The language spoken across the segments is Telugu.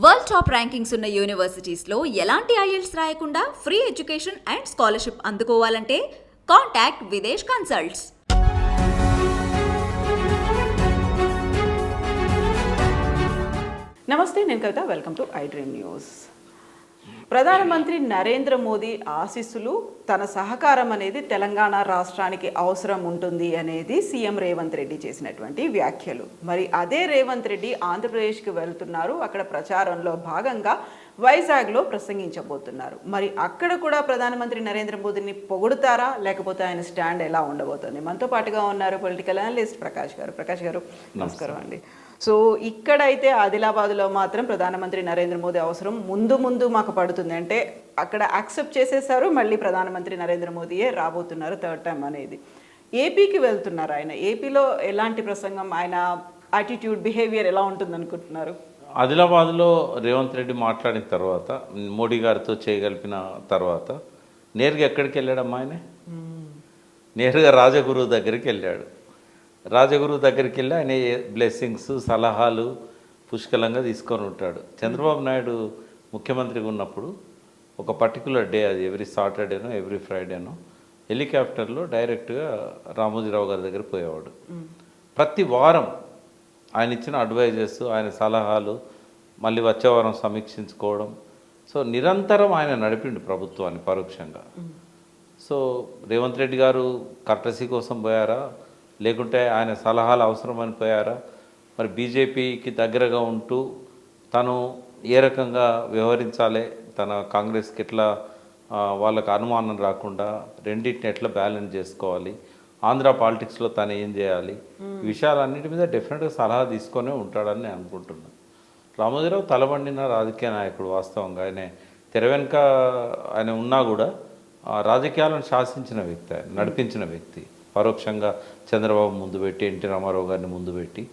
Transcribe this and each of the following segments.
వరల్డ్ టాప్ ర్యాంకింగ్స్ ఉన్న యూనివర్సిటీస్లో ఎలాంటి ఐఎల్స్ రాయకుండా ఫ్రీ ఎడ్యుకేషన్ అండ్ స్కాలర్షిప్ అందుకోవాలంటే కాంటాక్ట్ విదేశ్ కన్సల్ట్స్. నమస్తే, నేను Kavitha. Welcome to I Dream News. ప్రధానమంత్రి నరేంద్ర మోదీ ఆశీస్సులు, తన సహకారం అనేది తెలంగాణ రాష్ట్రానికి అవసరం ఉంటుంది అనేది సీఎం రేవంత్ రెడ్డి చేసినటువంటి వ్యాఖ్యలు. మరి అదే రేవంత్ రెడ్డి ఆంధ్రప్రదేశ్కి వెళ్తున్నారు. అక్కడ ప్రచారంలో భాగంగా వైజాగ్లో ప్రసంగించబోతున్నారు. మరి అక్కడ కూడా ప్రధానమంత్రి నరేంద్ర మోదీని పొగుడుతారా, లేకపోతే ఆయన స్టాండ్ ఎలా ఉండబోతుంది? మనతో పాటుగా ఉన్నారు పొలిటికల్ అనలిస్ట్ ప్రకాష్ గారు. ప్రకాష్ గారు, నమస్కారం అండి. సో ఇక్కడైతే ఆదిలాబాద్లో మాత్రం ప్రధానమంత్రి నరేంద్ర మోదీ అవసరం ముందు మాకు పడుతుంది అంటే అక్కడ యాక్సెప్ట్ చేసేసారు. మళ్ళీ ప్రధానమంత్రి నరేంద్ర మోదీయే రాబోతున్నారు థర్డ్ టైం అనేది. ఏపీకి వెళ్తున్నారు ఆయన. ఏపీలో ఎలాంటి ప్రసంగం, ఆయన యాటిట్యూడ్, బిహేవియర్ ఎలా ఉంటుంది అనుకుంటున్నారు? ఆదిలాబాద్లో రేవంత్ రెడ్డి మాట్లాడిన తర్వాత, మోడీ గారితో చేయగలిపిన తర్వాత నేరుగా ఎక్కడికి వెళ్ళాడమ్మా ఆయన? నేరుగా రాజగురువు దగ్గరికి వెళ్ళాడు. రాజగురువు దగ్గరికి వెళ్ళి ఆయన బ్లెస్సింగ్స్, సలహాలు పుష్కలంగా తీసుకొని ఉంటాడు. చంద్రబాబు నాయుడు ముఖ్యమంత్రిగా ఉన్నప్పుడు ఒక పర్టికులర్ డే, అది ఎవ్రీ సాటర్డేనో ఎవ్రీ ఫ్రైడేనో, హెలికాప్టర్లో డైరెక్ట్గా రామోజీరావు గారి దగ్గర పోయేవాడు. ప్రతి వారం ఆయన ఇచ్చిన అడ్వైజెస్, ఆయన సలహాలు మళ్ళీ వచ్చే వారం సమీక్షించుకోవడం. సో నిరంతరం ఆయన నడిపిండు ప్రభుత్వాన్ని పరోక్షంగా. సో రేవంత్ రెడ్డి గారు కర్టసీ కోసం పోయారా, లేకుంటే ఆయన సలహాలు అవసరమని పోయారా? మరి బీజేపీకి దగ్గరగా ఉంటూ తను ఏ రకంగా వ్యవహరించాలి, తన కాంగ్రెస్కి ఎట్లా వాళ్ళకు అనుమానం రాకుండా రెండింటిని ఎట్లా బ్యాలెన్స్ చేసుకోవాలి, ఆంధ్ర పాలిటిక్స్లో తను ఏం చేయాలి, ఈ విషయాలన్నిటి మీద డెఫినెట్గా సలహా తీసుకొనే ఉంటాడని నేను అనుకుంటున్నాను. రామోజీరావు తలబండిన రాజకీయ నాయకుడు. వాస్తవంగా ఆయన తెర వెనుక ఆయన ఉన్నా కూడా రాజకీయాలను శాసించిన వ్యక్తి, ఆయన నడిపించిన వ్యక్తి. పరోక్షంగా చంద్రబాబు ముందు పెట్టి, ఎన్టీ రామారావు గారిని ముందు పెట్టి,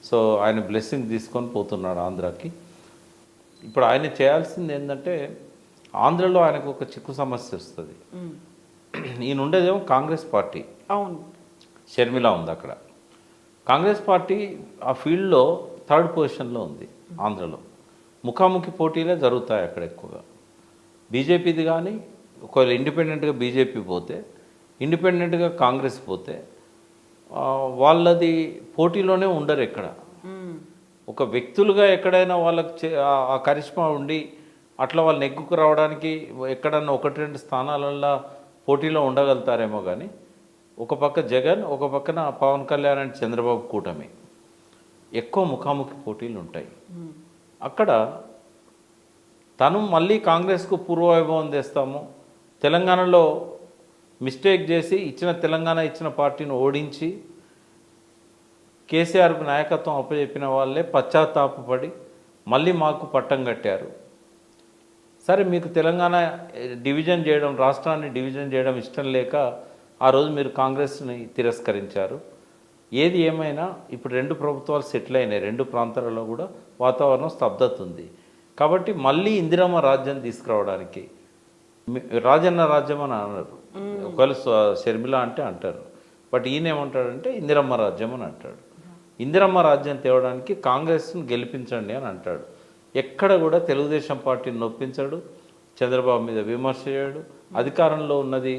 సో ఆయన బ్లెస్సింగ్ తీసుకొని పోతున్నాడు ఆంధ్రాకి. ఇప్పుడు ఆయన చేయాల్సింది ఏంటంటే, ఆంధ్రలో ఆయనకు ఒక చిక్కు సమస్య వస్తుంది. ఈయన ఉండేదేమో కాంగ్రెస్ పార్టీ. అవును, షర్మిల ఉంది అక్కడ. కాంగ్రెస్ పార్టీ ఆ ఫీల్డ్లో థర్డ్ పొజిషన్లో ఉంది ఆంధ్రలో. ముఖాముఖి పోటీలే జరుగుతాయి అక్కడ ఎక్కువగా. బీజేపీది కానీ, ఒకవేళ ఇండిపెండెంట్గా బీజేపీ పోతే, ఇండిపెండెంట్గా కాంగ్రెస్ పోతే వాళ్ళది పోటీలోనే ఉండరు ఎక్కడ. ఒక వ్యక్తులుగా ఎక్కడైనా వాళ్ళకి ఆ కరిష్మా ఉండి అట్లా వాళ్ళు నెగ్గుకు రావడానికి ఎక్కడన్నా 1-2 స్థానాలలో పోటీలో ఉండగలుగుతారేమో. కానీ ఒక పక్క జగన్, ఒక పక్కన పవన్ కళ్యాణ్ అండ్ చంద్రబాబు కూటమి ఎక్కువ ముఖాముఖి పోటీలు ఉంటాయి. అక్కడ తను మళ్ళీ కాంగ్రెస్కు పూర్వవైభవం తెస్తాము, తెలంగాణలో మిస్టేక్ చేసి తెలంగాణ ఇచ్చిన పార్టీని ఓడించి కేసీఆర్కు నాయకత్వం అప్పచెప్పిన వాళ్ళే పశ్చాత్తాపడి మళ్ళీ మాకు పట్టం కట్టారు. సరే, మీకు తెలంగాణ డివిజన్ చేయడం, రాష్ట్రాన్ని డివిజన్ చేయడం ఇష్టం లేక ఆ రోజు మీరు కాంగ్రెస్ని తిరస్కరించారు. ఏది ఏమైనా ఇప్పుడు 2 ప్రభుత్వాలు సెటిల్ అయినాయి. 2 ప్రాంతాలలో కూడా వాతావరణం స్తబ్దత ఉంది. కాబట్టి మళ్ళీ ఇందిరమ్మ రాజ్యం తీసుకురావడానికి, రాజన్న రాజ్యం అని అన్నారు. ఒకవేళ షర్మిల అంటే అంటారు, బట్ ఈయన ఏమంటాడంటే ఇందిరమ్మ రాజ్యం అని అంటాడు. ఇందిరమ్మ రాజ్యం తేవడానికి కాంగ్రెస్ను గెలిపించండి అని అంటాడు. ఎక్కడ కూడా తెలుగుదేశం పార్టీని నొప్పించాడు, చంద్రబాబు మీద విమర్శ చేయడు. అధికారంలో ఉన్నది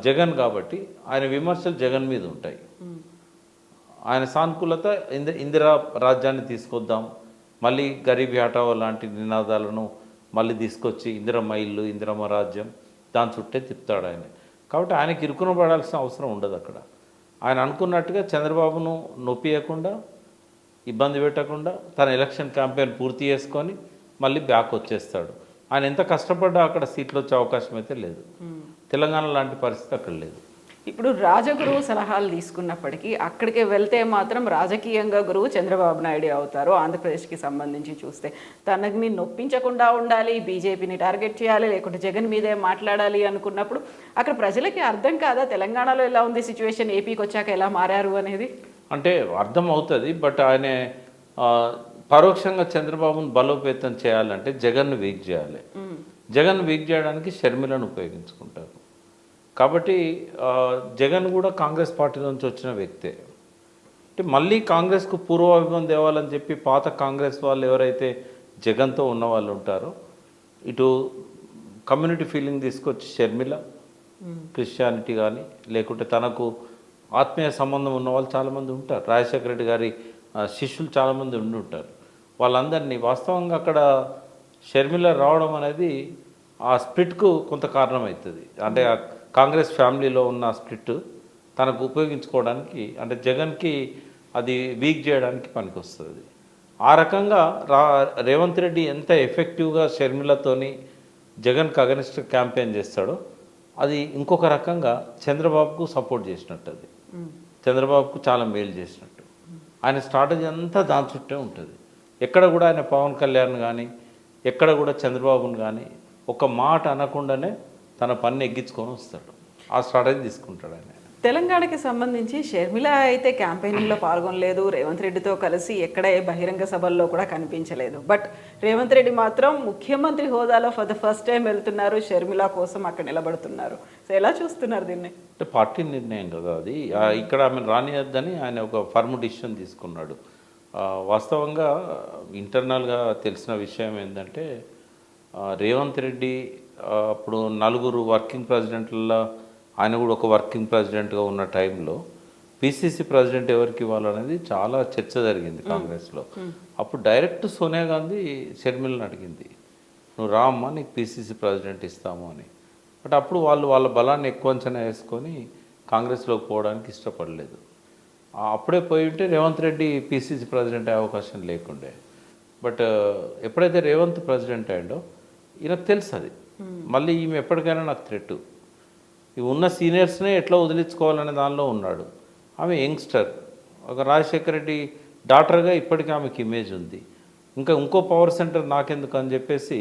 జగన్ కాబట్టి ఆయన విమర్శలు జగన్ మీద ఉంటాయి. ఆయన సానుకూలత ఇందిరా రాజ్యాన్ని తీసుకొద్దాం, మళ్ళీ గరీబీ హఠావో లాంటి నినాదాలను మళ్ళీ తీసుకొచ్చి ఇందిరమ్మ ఇల్లు, ఇందిరమ్మ రాజ్యం, దాని చుట్టే తిప్పుతాడు ఆయన. కాబట్టి ఆయనకి ఇరుకున పడాల్సిన అవసరం ఉండదు అక్కడ. ఆయన అనుకున్నట్టుగా చంద్రబాబును నొప్పియకుండా, ఇబ్బంది పెట్టకుండా తన ఎలక్షన్ క్యాంపెయిన్ పూర్తి చేసుకొని మళ్ళీ బ్యాక్ వచ్చేస్తాడు. ఆయన ఎంత కష్టపడ్డా అక్కడ సీట్లు వచ్చే అవకాశం అయితే లేదు. తెలంగాణ లాంటి పరిస్థితి అక్కడ లేదు. ఇప్పుడు రాజగురువు సలహాలు తీసుకున్నప్పటికీ అక్కడికి వెళ్తే మాత్రం రాజకీయంగా గురువు చంద్రబాబు నాయుడు అవుతారు. ఆంధ్రప్రదేశ్కి సంబంధించి చూస్తే తనని నొప్పించకుండా ఉండాలి, బీజేపీని టార్గెట్ చేయాలి, లేకుంటే జగన్ మీదే మాట్లాడాలి అనుకున్నప్పుడు అక్కడ ప్రజలకి అర్థం కాదా తెలంగాణలో ఎలా ఉంది సిచ్యువేషన్, ఏపీకి వచ్చాక ఎలా మారారు అనేది? అంటే అర్థం అవుతుంది, బట్ ఆయన పరోక్షంగా చంద్రబాబును బలోపేతం చేయాలంటే జగన్ను వీక్ చేయాలి. జగన్ వీక్ చేయడానికి షర్మిలను ఉపయోగించుకుంటారు. కాబట్టి జగన్ కూడా కాంగ్రెస్ పార్టీ నుంచి వచ్చిన వ్యక్తే. అంటే మళ్ళీ కాంగ్రెస్కు పూర్వవైభవం తేవాలని చెప్పి పాత కాంగ్రెస్ వాళ్ళు ఎవరైతే జగన్తో ఉన్న వాళ్ళు ఉంటారో, ఇటు కమ్యూనిటీ ఫీలింగ్ తీసుకొచ్చి షర్మిల క్రిస్టియానిటీ కానీ లేకుంటే తనకు ఆత్మీయ సంబంధం ఉన్న వాళ్ళు చాలామంది ఉంటారు. రాజశేఖర రెడ్డి గారి శిష్యులు చాలామంది ఉండి ఉంటారు. వాళ్ళందరినీ వాస్తవంగా అక్కడ షర్మిల రావడం అనేది ఆ స్ప్లిట్కు కొంత కారణమవుతుంది. అంటే ఆ కాంగ్రెస్ ఫ్యామిలీలో ఉన్న స్ప్లిట్ తనకు ఉపయోగించుకోవడానికి, అంటే జగన్కి అది వీక్ చేయడానికి పనికొస్తుంది. ఆ రకంగా రేవంత్ రెడ్డి ఎంత ఎఫెక్టివ్గా షర్మిలతోని జగన్కి అగనిస్ట్ క్యాంపెయిన్ చేస్తాడో అది ఇంకొక రకంగా చంద్రబాబుకు సపోర్ట్ చేసినట్టు, అది చంద్రబాబుకు చాలా మేలు చేసినట్టు. ఆయన స్ట్రాటజీ అంతా దాని చుట్టే ఉంటుంది. ఎక్కడ కూడా ఆయన పవన్ కళ్యాణ్ కానీ ఎక్కడ కూడా చంద్రబాబును కానీ ఒక మాట అనకుండానే తన పని ఎగ్గించుకొని వస్తాడు. ఆ స్ట్రాటజీ తీసుకుంటాడు ఆయన. తెలంగాణకి సంబంధించి షర్మిల అయితే క్యాంపెయినింగ్లో పాల్గొనలేదు, రేవంత్ రెడ్డితో కలిసి ఎక్కడ ఏ బహిరంగ సభల్లో కూడా కనిపించలేదు. బట్ రేవంత్ రెడ్డి మాత్రం ముఖ్యమంత్రి హోదాలో ఫర్ ద ఫస్ట్ టైం వెళ్తున్నారు, షర్మిల కోసం అక్కడ నిలబడుతున్నారు. సో ఎలా చూస్తున్నారు దీన్ని? అంటే పార్టీ నిర్ణయం కదా అది. ఇక్కడ ఆమె రానియద్దని ఆయన ఒక ఫర్మ్ డిసిషన్ తీసుకున్నాడు. వాస్తవంగా ఇంటర్నల్గా తెలిసిన విషయం ఏంటంటే రేవంత్ రెడ్డి అప్పుడు 4 వర్కింగ్ ప్రెసిడెంట్లలో ఆయన కూడా ఒక వర్కింగ్ ప్రెసిడెంట్గా ఉన్న టైంలో పిసిసి ప్రెసిడెంట్ ఎవరికి ఇవ్వాలనేది చాలా చర్చ జరిగింది కాంగ్రెస్లో. అప్పుడు డైరెక్ట్ సోనియా గాంధీ షర్మిలను అడిగింది, నువ్వు రామ్మా నీకు పిసిసి ప్రెసిడెంట్ ఇస్తాము అని. బట్ అప్పుడు వాళ్ళ బలాన్ని ఎక్కువ అంచనా వేసుకొని కాంగ్రెస్లోకి పోవడానికి ఇష్టపడలేదు. అప్పుడే పోయి ఉంటే రేవంత్ రెడ్డి పిసిసి ప్రెసిడెంట్ అయ్యే అవకాశం లేకుండే. బట్ ఎప్పుడైతే రేవంత్ ప్రెసిడెంట్ అయ్యాడో ఈయనకు తెలుసు అది మళ్ళీ ఈమె ఎప్పటికైనా నాకు థ్రెట్, ఈ ఉన్న సీనియర్స్నే ఎట్లా వదిలించుకోవాలనే దానిలో ఉన్నాడు. ఆమె యంగ్స్టర్, ఒక రాజశేఖర రెడ్డి డాక్టర్గా ఇప్పటికీ ఆమెకి ఇమేజ్ ఉంది. ఇంకో పవర్ సెంటర్ నాకెందుకు అని చెప్పేసి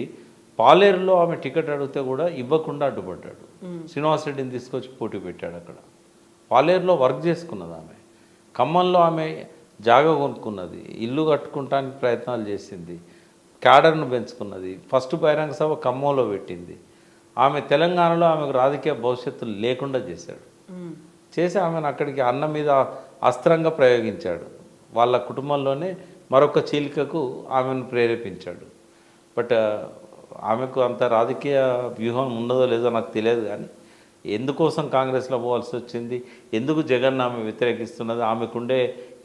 పాలేరులో ఆమె టికెట్ అడిగితే కూడా ఇవ్వకుండా అడ్డుపడ్డాడు. శ్రీనివాస్ రెడ్డిని తీసుకొచ్చి పోటీ పెట్టాడు. అక్కడ పాలేరులో వర్క్ చేసుకున్నది ఆమె. ఖమ్మంలో ఆమె జాగా కొనుక్కున్నది, ఇల్లు కట్టుకుంటానికి ప్రయత్నాలు చేసింది, క్యాడర్ను పెంచుకున్నది. ఫస్ట్ బహిరంగ సభ ఖమ్మంలో పెట్టింది. ఆమె తెలంగాణలో ఆమెకు రాజకీయ భవిష్యత్తు లేకుండా చేసి ఆమెను అక్కడికి అన్న మీద అస్త్రంగా ప్రయోగించాడు. వాళ్ళ కుటుంబంలోనే మరొక చీలికకు ఆమెను ప్రేరేపించాడు. బట్ ఆమెకు అంత రాజకీయ వ్యూహం ఉన్నదో లేదో నాకు తెలియదు, కానీ ఎందుకోసం కాంగ్రెస్లో పోవాల్సి వచ్చింది, ఎందుకు జగన్ ఆమె వ్యతిరేకిస్తున్నది, ఆమెకుండే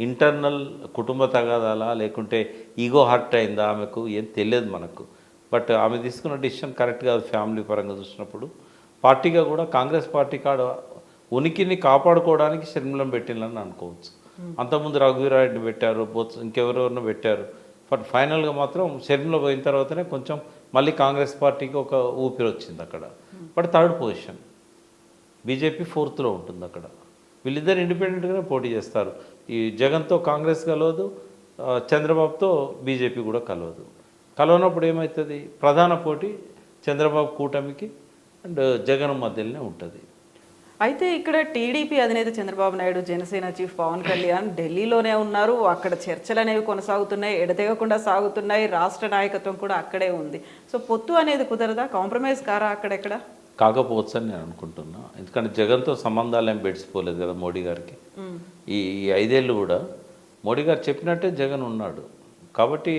ఇంటర్నల్ కుటుంబ తగాదాలా లేకుంటే ఈగో హర్ట్ అయిందా ఆమెకు ఏం తెలియదు మనకు. బట్ ఆమె తీసుకున్న డిసిషన్ కరెక్ట్ కాదు. ఫ్యామిలీ పరంగా చూసినప్పుడు పార్టీగా కూడా కాంగ్రెస్ పార్టీ కాడ ఉనికిని కాపాడుకోవడానికి షర్మిలను పెట్టిందని అనుకోవచ్చు. అంతకుముందు రఘువీరారెడ్డిని పెట్టారు, ఇంకెవరెవరినో పెట్టారు. బట్ ఫైనల్గా మాత్రం షర్మిల పోయిన తర్వాతనే కొంచెం మళ్ళీ కాంగ్రెస్ పార్టీకి ఒక ఊపిరి వచ్చింది అక్కడ. But third position BJP 4th ఉంటుంది అక్కడ. వీళ్ళిద్దరు ఇండిపెండెంట్గానే పోటీ చేస్తారు. ఈ జగన్తో కాంగ్రెస్ కలవదు, చంద్రబాబుతో బీజేపీ కూడా కలవనప్పుడు ఏమవుతుంది, ప్రధాన పోటీ చంద్రబాబు కూటమికి అండ్ జగన్ మధ్యలోనే ఉంటుంది. అయితే ఇక్కడ టీడీపీ అధినేత చంద్రబాబు నాయుడు, జనసేన చీఫ్ పవన్ కళ్యాణ్ ఢిల్లీలోనే ఉన్నారు. అక్కడ చర్చలు అనేవి కొనసాగుతున్నాయి, ఎడతెగకుండా సాగుతున్నాయి. రాష్ట్ర నాయకత్వం కూడా అక్కడే ఉంది. సో పొత్తు అనేది కుదరదా, కాంప్రమైజ్ కారా అక్కడెక్కడ? కాకపోవచ్చు అని నేను అనుకుంటున్నా. ఎందుకంటే జగన్తో సంబంధాలు ఏం బెడిసిపోలేదు కదా మోడీ గారికి. ఈ 5 ఏళ్ళు కూడా మోడీ గారు చెప్పినట్టే జగన్ ఉన్నాడు. కాబట్టి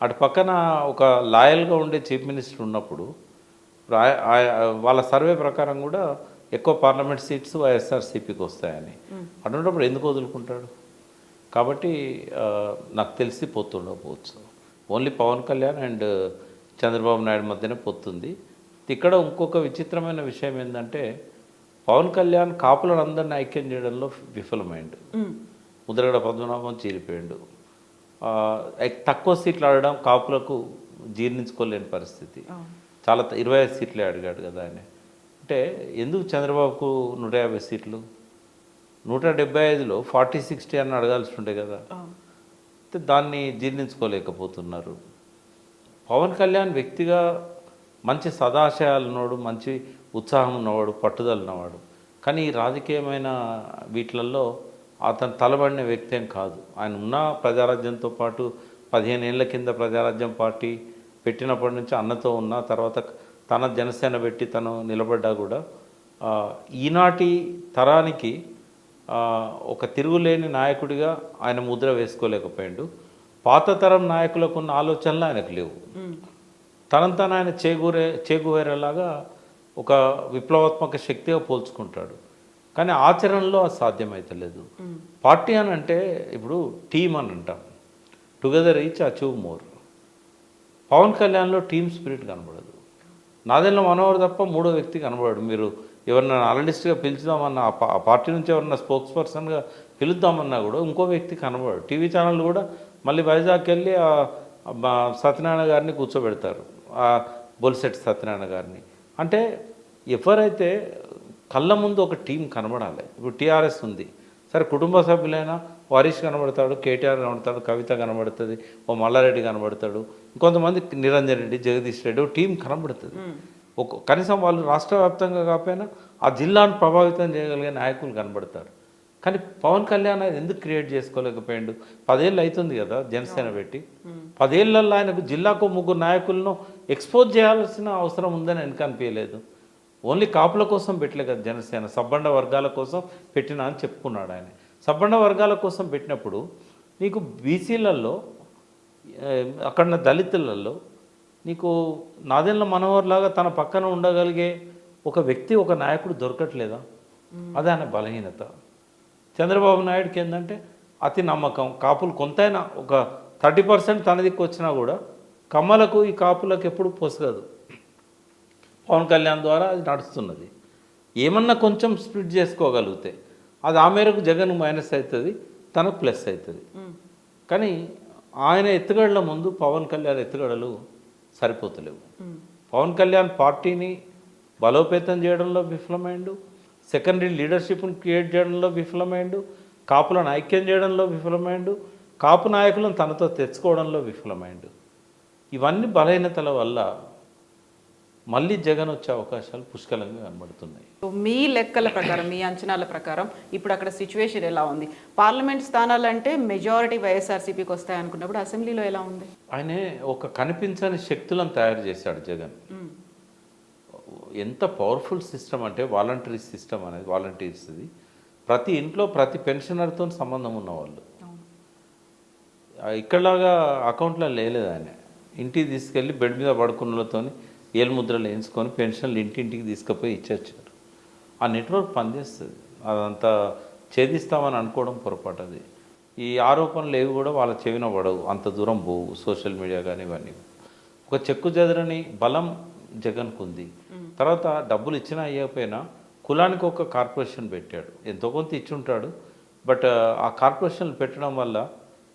అటు పక్కన ఒక లాయల్గా ఉండే చీఫ్ మినిస్టర్ ఉన్నప్పుడు వాళ్ళ సర్వే ప్రకారం కూడా ఎక్కువ పార్లమెంట్ సీట్స్ వైఎస్ఆర్సీపీకి వస్తాయని. అటువంటిప్పుడు ఎందుకు వదులుకుంటాడు? కాబట్టి నాకు తెలిసి పొత్తు ఉండకపోవచ్చు. ఓన్లీ పవన్ కళ్యాణ్ అండ్ చంద్రబాబు నాయుడు మధ్యనే పొత్తుంది. ఇక్కడ ఇంకొక విచిత్రమైన విషయం ఏంటంటే పవన్ కళ్యాణ్ కాపులను అందరినీ ఐక్యం చేయడంలో విఫలమైండు. ముద్రగడ పద్మనాభం చీలిపోయిండు. తక్కువ సీట్లు ఆడడం కాపులకు జీర్ణించుకోలేని పరిస్థితి. చాలా 25 సీట్లే అడిగాడు కదా ఆయన. అంటే ఎందుకు చంద్రబాబుకు 150 సీట్లు, 175లో 40-60 అని అడగాల్సి ఉండే కదా. దాన్ని జీర్ణించుకోలేకపోతున్నారు. పవన్ కళ్యాణ్ వ్యక్తిగా మంచి సదాశయాలు ఉన్నవాడు, మంచి ఉత్సాహం ఉన్నవాడు, పట్టుదల ఉన్నవాడు. కానీ ఈ రాజకీయమైన వీటిలలో అతను తలబడిన వ్యక్తి ఏం కాదు. ఆయన ఉన్న ప్రజారాజ్యంతో పాటు 15 ఏళ్ల కింద ప్రజారాజ్యం పార్టీ పెట్టినప్పటి నుంచి అన్నతో ఉన్న తర్వాత తన జనసేన పెట్టి తను నిలబడ్డా కూడా ఈనాటి తరానికి ఒక తిరుగులేని నాయకుడిగా ఆయన ముద్ర వేసుకోలేకపోయాడు. పాత తరం నాయకులకు ఉన్న ఆలోచనలు ఆయనకు లేవు. తనంతా ఆయన చేగువేరేలాగా ఒక విప్లవాత్మక శక్తిగా పోల్చుకుంటాడు. కానీ ఆచరణలో అది సాధ్యమైతలేదు. పార్టీ అని అంటే ఇప్పుడు టీం అని అంటాం, together each achieve more. Pawan కళ్యాణ్లో టీమ్ స్పిరిట్ కనబడదు. నాదెండ్ల మనోహర్ తప్ప మూడో వ్యక్తి కనబడాడు. మీరు ఎవరన్నా అనలిస్ట్గా పిలుచుదామన్నా, ఆ పార్టీ నుంచి ఎవరన్నా స్పోక్స్ పర్సన్గా పిలుద్దామన్నా కూడా ఇంకో వ్యక్తి కనబడాడు. టీవీ ఛానల్ కూడా మళ్ళీ వైజాగ్కి వెళ్ళి సత్యనారాయణ గారిని కూర్చోబెడతారు, బొలిశెట్టి సత్యనారాయణ గారిని. అంటే ఎవరైతే కళ్ళ ముందు ఒక టీం కనబడాలి. ఇప్పుడు టీఆర్ఎస్ ఉంది, సరే కుటుంబ సభ్యులైనా హరీష్ కనబడతాడు, కేటీఆర్ కనబడతాడు, కవిత కనబడుతుంది, ఓ మల్లారెడ్డి కనబడతాడు, ఇంకొంతమంది నిరంజన్ రెడ్డి, జగదీష్ రెడ్డి, ఒక టీం కనబడుతుంది. కనీసం వాళ్ళు రాష్ట్ర వ్యాప్తంగా కాకపోయినా ఆ జిల్లాను ప్రభావితం చేయగలిగే నాయకులు కనబడతారు. కానీ పవన్ కళ్యాణ్ అది ఎందుకు క్రియేట్ చేసుకోలేకపోయాడు? 10 ఏళ్ళు అవుతుంది కదా జనసేన పెట్టి. 10 ఏళ్ళల్లో ఆయనకు జిల్లాకు 3 నాయకులను ఎక్స్పోజ్ చేయాల్సిన అవసరం ఉందని ఆయనకు అనిపించలేదు. ఓన్లీ కాపుల కోసం పెట్టలే కదా జనసేన, సబ్బండ వర్గాల కోసం పెట్టినా అని చెప్పుకున్నాడు ఆయన. సబ్బండ వర్గాల కోసం పెట్టినప్పుడు నీకు బీసీలలో, అక్కడ దళితులలో నీకు నాదెండ్ల మనోహర్ లాగా తన పక్కన ఉండగలిగే ఒక వ్యక్తి, ఒక నాయకుడు దొరకట్లేదా? అదే ఆయన బలహీనత. చంద్రబాబు నాయుడుకి ఏంటంటే అతి నమ్మకం. కాపులు కొంతైనా ఒక 30% తన దిక్కు వచ్చినా కూడా కమ్మలకు ఈ కాపులకు ఎప్పుడు పొసగదు. పవన్ కళ్యాణ్ ద్వారా అది నడుస్తున్నది. ఏమన్నా కొంచెం స్ప్లిట్ చేసుకోగలిగితే అది ఆ మేరకు జగన్ మైనస్ అవుతుంది, తనకు ప్లస్ అవుతుంది. కానీ ఆయన ఎత్తుగడల ముందు పవన్ కళ్యాణ్ ఎత్తుగడలు సరిపోతలేవు. పవన్ కళ్యాణ్ పార్టీని బలోపేతం చేయడంలో విఫలమైండు, సెకండరీ లీడర్షిప్ను క్రియేట్ చేయడంలో విఫలమైండు, కాపులను ఐక్యం చేయడంలో విఫలమైండు, కాపు నాయకులను తనతో తెచ్చుకోవడంలో విఫలమైండు. ఇవన్నీ బలహీనతల వల్ల మళ్ళీ జగన్ వచ్చే అవకాశాలు పుష్కలంగా కనబడుతున్నాయి. మీ లెక్కల ప్రకారం, మీ అంచనాల ప్రకారం ఇప్పుడు అక్కడ సిచ్యువేషన్ ఎలా ఉంది? పార్లమెంట్ స్థానాలు అంటే మెజారిటీ వైఎస్ఆర్సీపీకి వస్తాయి అనుకున్నప్పుడు అసెంబ్లీలో ఎలా ఉంది? ఆయనే ఒక కనిపించని శక్తులను తయారు చేశాడు జగన్. ఎంత పవర్ఫుల్ సిస్టమ్ అంటే వాలంటరీ సిస్టమ్ అనేది, వాలంటీర్స్ది. ప్రతి ఇంట్లో ప్రతి పెన్షనర్తో సంబంధం ఉన్నవాళ్ళు. ఇక్కడలాగా అకౌంట్లో లేదు. ఆయన ఇంటికి తీసుకెళ్ళి బెడ్ మీద పడుకున్నలతో ఏలుముద్రలు వేయించుకొని పెన్షన్లు ఇంటింటికి తీసుకుపోయి ఇచ్చేచ్చారు. ఆ నెట్వర్క్ పనిచేస్తుంది. అదంతా ఛేదిస్తామని అనుకోవడం పొరపాటు. అది ఈ ఆరోపణలు ఏవి కూడా వాళ్ళ చెవిన పడవు, అంత దూరం పోవు. సోషల్ మీడియా కానీ ఇవన్నీ ఒక చెక్కు చెదరని బలం జగన్కు ఉంది. తర్వాత డబ్బులు ఇచ్చినా అయ్యకపోయినా కులానికి ఒక కార్పొరేషన్ పెట్టాడు. ఎంతో కొంత ఇచ్చుంటాడు, బట్ ఆ కార్పొరేషన్లు పెట్టడం వల్ల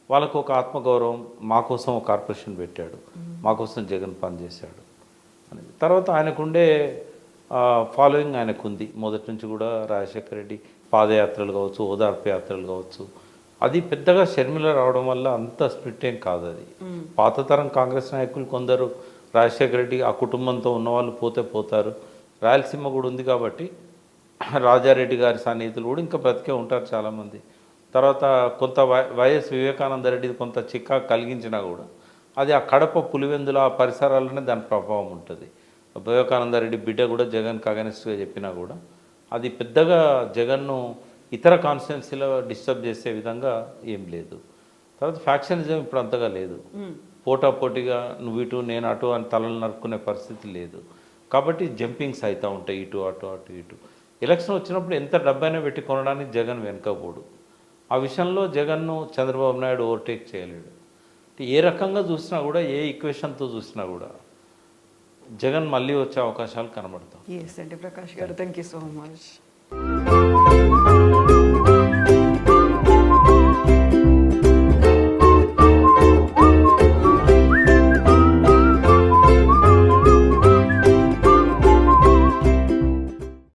వాళ్ళకు ఒక ఆత్మగౌరవం. మా కోసం ఒక కార్పొరేషన్ పెట్టాడు, మా కోసం జగన్ పనిచేశాడు అనేది. తర్వాత ఆయనకుండే ఫాలోయింగ్ ఆయనకు ఉంది మొదటి నుంచి కూడా. రాజశేఖర రెడ్డి పాదయాత్రలు కావచ్చు, ఓదార్పు యాత్రలు కావచ్చు, అది పెద్దగా షర్మిల రావడం వల్ల అంత స్ప్లిట్ ఏం కాదు. అది పాత తరం కాంగ్రెస్ నాయకులు కొందరు, రాజశేఖర రెడ్డి ఆ కుటుంబంతో ఉన్నవాళ్ళు పోతే పోతారు. రాయలసీమ కూడా ఉంది కాబట్టి రాజారెడ్డి గారి సన్నిహితులు కూడా ఇంకా బ్రతికే ఉంటారు చాలామంది. తర్వాత కొంత వైఎస్ వివేకానంద రెడ్డి కొంత చిక్కా కలిగించినా కూడా అది ఆ కడప పులివెందుల ఆ పరిసరాలనే దాని ప్రభావం ఉంటుంది. వివేకానంద రెడ్డి బిడ్డ కూడా జగన్కి అగెనిస్ట్గా చెప్పినా కూడా అది పెద్దగా జగన్ను ఇతర కాన్స్టిట్యున్సీలో డిస్టర్బ్ చేసే విధంగా ఏం లేదు. తర్వాత ఫ్యాక్షనిజం ఇప్పుడు అంతగా లేదు. పోటాపోటీగా నువ్వు ఇటు నేను అటు అని తలలు నరుక్కునే పరిస్థితి లేదు. కాబట్టి జంపింగ్స్ అవుతూ ఉంటాయి, ఇటు అటు అటు ఇటు. ఎలక్షన్ వచ్చినప్పుడు ఎంత డబ్బైనా పెట్టి కొనడానికి జగన్ వెనుకపోడు. ఆ విషయంలో జగన్ను చంద్రబాబు నాయుడు ఓవర్టేక్ చేయలేడు. ఏ రకంగా చూసినా కూడా, ఏ ఈక్వేషన్తో చూసినా కూడా జగన్ మళ్ళీ వచ్చే అవకాశాలు కనబడతాయి. ఎస్ అండి, ప్రకాష్ గారు, థ్యాంక్ యూ సో మచ్.